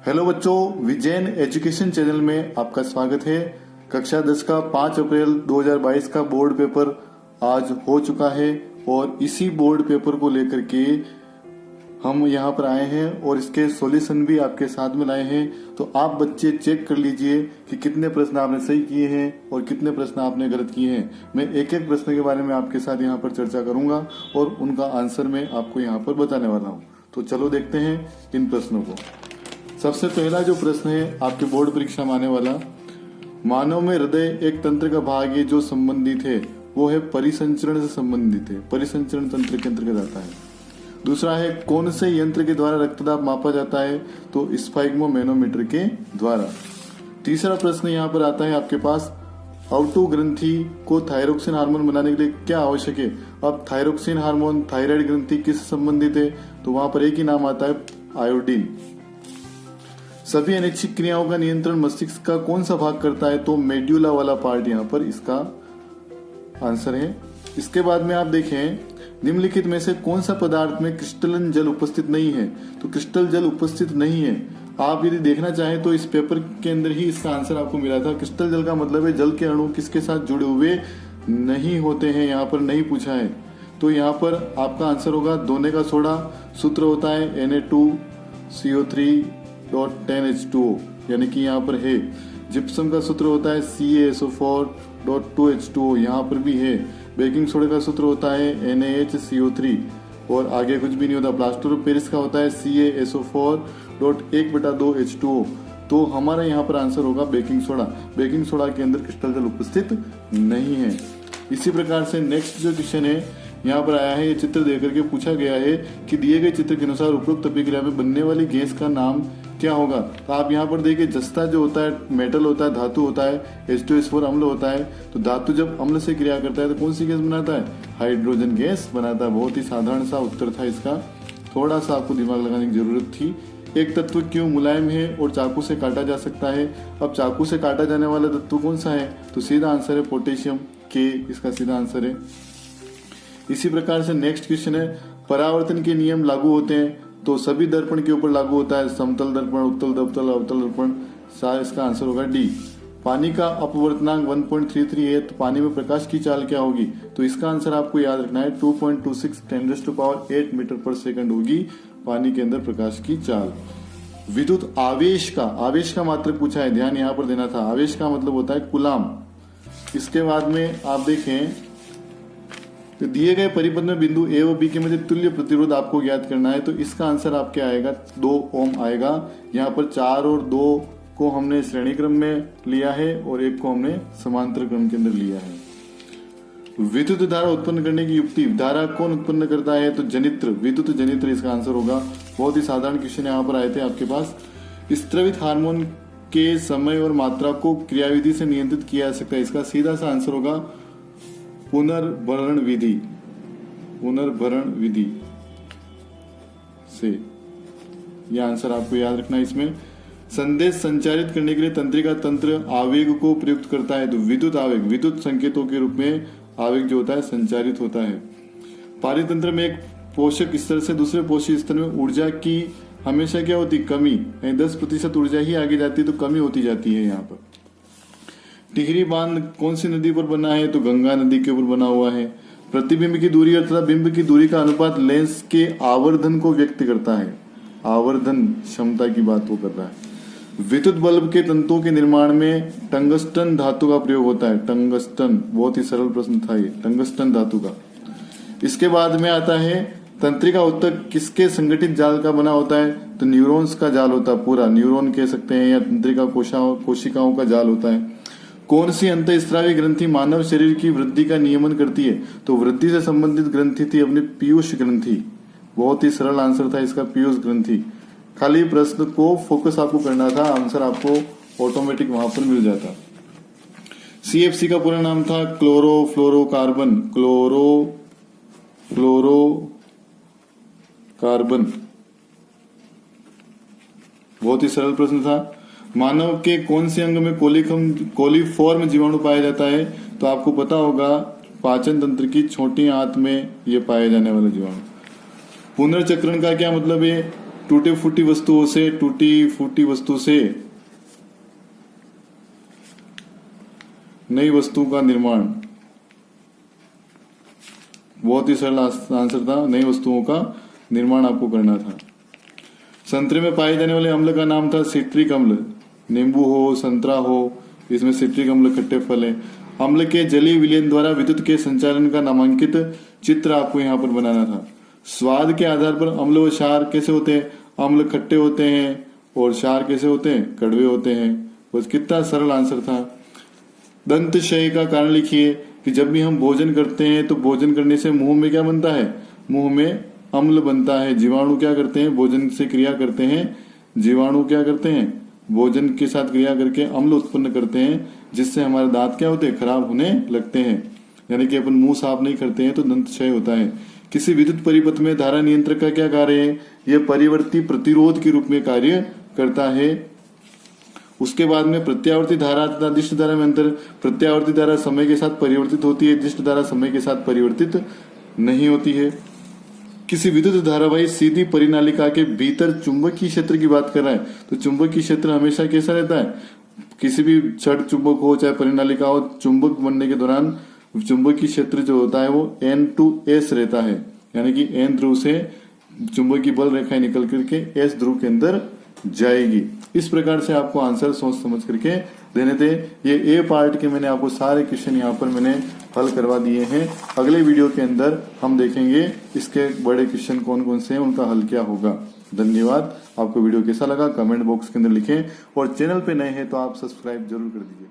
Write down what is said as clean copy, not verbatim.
Hello बच्चों, Vijayan education channel में आपका स्वागत है। कक्षा 10 का 5 अप्रैल 2022 का बोर्ड पेपर आज हो चुका है और इसी बोर्ड पेपर को लेकर के हम यहाँ पर आए हैं और इसके सॉल्यूशन भी आपके साथ में लाए हैं। तो आप बच्चे चेक कर लीजिए कि कितने प्रश्न आपने सही किए हैं और कितने प्रश्न आपने गलत किए हैं। मैं एक एक प्रश्न के बारे में आपके साथ यहाँ पर चर्चा करूंगा और उनका आंसर मैं आपको यहाँ पर बताने वाला हूँ। तो चलो देखते हैं इन प्रश्नों को। सबसे पहला जो प्रश्न है आपके बोर्ड परीक्षा में आने वाला, मानव में हृदय एक तंत्र का भाग है जो संबंधित है, वो है परिसंचरण से संबंधित है, परिसंचरण तंत्र के अंतर्गत आता है। दूसरा है कौन से यंत्र के द्वारा रक्तदाब मापा जाता है, तो स्फाइग्मोमैनोमीटर के द्वारा। तीसरा प्रश्न यहाँ पर आता है आपके पास, आउटो ग्रंथि को थायरोक्सिन हार्मोन बनाने के लिए क्या आवश्यक है। अब थायरोक्सिन हार्मोन थायराइड ग्रंथि किससे संबंधित है, तो वहां पर एक ही नाम आता है, आयोडीन। सभी अनैच्छिक क्रियाओं का नियंत्रण मस्तिष्क का कौन सा भाग करता है, तो मेड्यूला वाला पार्ट यहाँ पर इसका आंसर है। इसके बाद में आप देखें, निम्नलिखित में से कौन सा पदार्थ में क्रिस्टलन जल उपस्थित नहीं है, तो क्रिस्टल जल उपस्थित नहीं है। आप यदि देखना चाहें तो इस पेपर के अंदर ही इसका आंसर आपको मिला था। क्रिस्टल जल का मतलब है जल के अणु किसके साथ जुड़े हुए नहीं होते हैं, यहाँ पर नहीं पूछा है। तो यहाँ पर आपका आंसर होगा दोने का सोडा। सूत्र होता है Na2CO3.10H2O, यानी कि यहाँ पर है। जिप्सम का सूत्र होता है CaSO4.2H2O, यहाँ पर भी है। बेकिंग सोडा का सूत्र होता है NaHCO3 और आगे कुछ भी नहीं होता। प्लास्टर ऑफ पेरिस का होता है CaSO4.1/2H2O। तो हमारा यहाँ पर आंसर होगा बेकिंग सोडा। बेकिंग सोडा के अंदर क्रिस्टल जल उपस्थित नहीं है। इसी प्रकार से नेक्स्ट जो क्वेश्चन है यहाँ पर आया है, ये चित्र देकर के पूछा गया है कि दिए गए चित्र के अनुसार उपरोक्त अभिक्रिया में बनने वाली गैस का नाम क्या होगा। तो आप यहाँ पर देखिए, जस्ता जो होता है मेटल होता है, धातु होता है, H2S4 अम्ल होता है। तो धातु जब अम्ल से क्रिया करता है तो कौन सी गैस बनाता है, हाइड्रोजन गैस बनाता है। बहुत ही साधारण सा उत्तर था इसका, थोड़ा सा आपको दिमाग लगाने की जरूरत थी। एक तत्व क्यों मुलायम है और चाकू से काटा जा सकता है। अब चाकू से काटा जाने वाला तत्व कौन सा है, तो सीधा आंसर है पोटेशियम के, इसका सीधा आंसर है। इसी प्रकार से नेक्स्ट क्वेश्चन है, परावर्तन के नियम लागू होते हैं तो सभी दर्पण के ऊपर लागू होता है, समतल दर्पण, उत्तल दर्पण, अवतल दर्पण। इसका आंसर होगा डी। पानी का अपवर्तनांक 1.33 है तो पानी में प्रकाश की चाल क्या होगी, तो इसका आंसर आपको याद रखना है 2.26 10⁸ मीटर पर सेकंड होगी पानी के अंदर प्रकाश की चाल। विद्युत आवेश का मात्रक पूछा है, ध्यान यहाँ पर देना था। आवेश का मतलब होता है कूलाम। इसके बाद में आप देखें तो दिए गए परिपथ में बिंदु ए व बी के मध्य तुल्य प्रतिरोध आपको ज्ञात करना है। तो इसका आंसर आपके आएगा 2 ओम आएगा। यहाँ पर 4 और 2 को हमने श्रेणी क्रम में लिया है और 1 को हमने समांतर क्रम के अंदर लिया है। विद्युत धारा उत्पन्न करने की युक्ति, धारा कौन उत्पन्न करता है, तो जनित्र, विद्युत जनित्र इसका आंसर होगा। बहुत ही साधारण क्वेश्चन यहाँ पर आए थे आपके पास। स्त्रवित हार्मोन के समय और मात्रा को क्रियाविधि से नियंत्रित किया जा सकता है, इसका सीधा सा आंसर होगा पुनर्भरण विधि से। यह आंसर आपको याद रखना है। इसमें संदेश संचारित करने के लिए तंत्रिका तंत्र आवेग को प्रयुक्त करता है, तो विद्युत आवेग, विद्युत संकेतों के रूप में आवेग जो होता है संचारित होता है। पारितंत्र में एक पोषक स्तर से दूसरे पोषक स्तर में ऊर्जा की हमेशा क्या होती, कमी। 10% ऊर्जा ही आगे जाती है तो कमी होती जाती है। यहाँ पर टिहरी बांध कौन सी नदी पर बना है, तो गंगा नदी के ऊपर बना हुआ है। प्रतिबिंब की दूरी अर्थात बिंब की दूरी का अनुपात लेंस के आवर्धन को व्यक्त करता है, आवर्धन क्षमता की बात वो कर रहा है। विद्युत बल्ब के तंतुओं के निर्माण में टंगस्टन धातु का प्रयोग होता है। टंगस्टन, बहुत ही सरल प्रश्न था ये, टंगस्टन धातु का। इसके बाद में आता है तंत्रिका ऊतक किसके संगठित जाल का बना होता है, तो न्यूरॉन्स का जाल होता है, पूरा न्यूरॉन कह सकते हैं, या तंत्रिका कोशिकाओं का जाल होता है। कौन सी अंतःस्रावी ग्रंथि मानव शरीर की वृद्धि का नियमन करती है, तो वृद्धि से संबंधित ग्रंथि थी अपनी पीयूष ग्रंथि। बहुत ही सरल आंसर था इसका, पीयूष ग्रंथि। खाली प्रश्न को फोकस आपको करना था, आंसर आपको ऑटोमेटिक वहां पर मिल जाता। CFC का पूरा नाम था क्लोरोफ्लोरोकार्बन, क्लोरोफ्लोरोकार्बन। बहुत ही सरल प्रश्न था। मानव के कौन से अंग में कोलीफॉर्म जीवाणु पाया जाता है, तो आपको पता होगा पाचन तंत्र की छोटी आंत में यह पाए जाने वाला जीवाणु। पुनर्चक्रण का क्या मतलब है, टूटी फूटी वस्तु से नई वस्तु का निर्माण। बहुत ही सरल आंसर था, नई वस्तुओं का निर्माण आपको करना था। संतरे में पाए जाने वाले अम्ल का नाम था सिट्रिक अम्ल। नींबू हो, संतरा हो, इसमें सिट्रिक अम्ल खट्टे फल है। अम्ल के जलीय विलयन द्वारा विद्युत के संचालन का नामांकित चित्र आपको यहाँ पर बनाना था। स्वाद के आधार पर अम्ल व क्षार कैसे होते हैं? अम्ल खट्टे होते हैं और क्षार कैसे होते हैं? कड़वे होते हैं। बस कितना सरल आंसर था। दंत क्षय का कारण लिखिए कि जब भी हम भोजन करते हैं तो भोजन करने से मुंह में क्या बनता है? मुंह में अम्ल बनता है। जीवाणु क्या करते हैं? भोजन से क्रिया करते हैं। जीवाणु क्या करते हैं? भोजन के साथ क्रिया करके अम्ल उत्पन्न करते हैं, जिससे हमारे दांत क्या होते हैं? खराब होने लगते हैं। यानी कि अपन मुंह साफ नहीं करते हैं तो दंत क्षय होता है। किसी विद्युत परिपथ में धारा नियंत्रक का क्या कार्य है? यह परिवर्ती प्रतिरोध के रूप में कार्य करता है। उसके बाद में प्रत्यावर्ती धारा तथा दिष्ट धारा में अंतर। प्रत्यावर्ती धारा समय के साथ परिवर्तित होती है, दिष्ट धारा समय के साथ परिवर्तित नहीं होती है। किसी विद्युत धारावाही सीधी परिनालिका के भीतर चुंबकीय क्षेत्र की बात कर रहा है, तो चुंबकीय क्षेत्र हमेशा कैसा रहता है? किसी भी छड़ चुंबक हो चाहे परिनालिका हो, चुंबक बनने के दौरान चुंबकीय क्षेत्र जो होता है वो N2S रहता है। यानी कि N ध्रुव से चुंबकीय बल रेखाएं निकल करके S ध्रुव के अंदर जाएगी। इस प्रकार से आपको आंसर सोच समझ करके देने थे। ये ए पार्ट के मैंने आपको सारे क्वेश्चन यहाँ पर मैंने हल करवा दिए हैं। अगले वीडियो के अंदर हम देखेंगे इसके बड़े क्वेश्चन कौन कौन से हैं, उनका हल क्या होगा। धन्यवाद। आपको वीडियो कैसा लगा कमेंट बॉक्स के अंदर लिखें और चैनल पे नए हैं तो आप सब्सक्राइब जरूर कर दीजिए।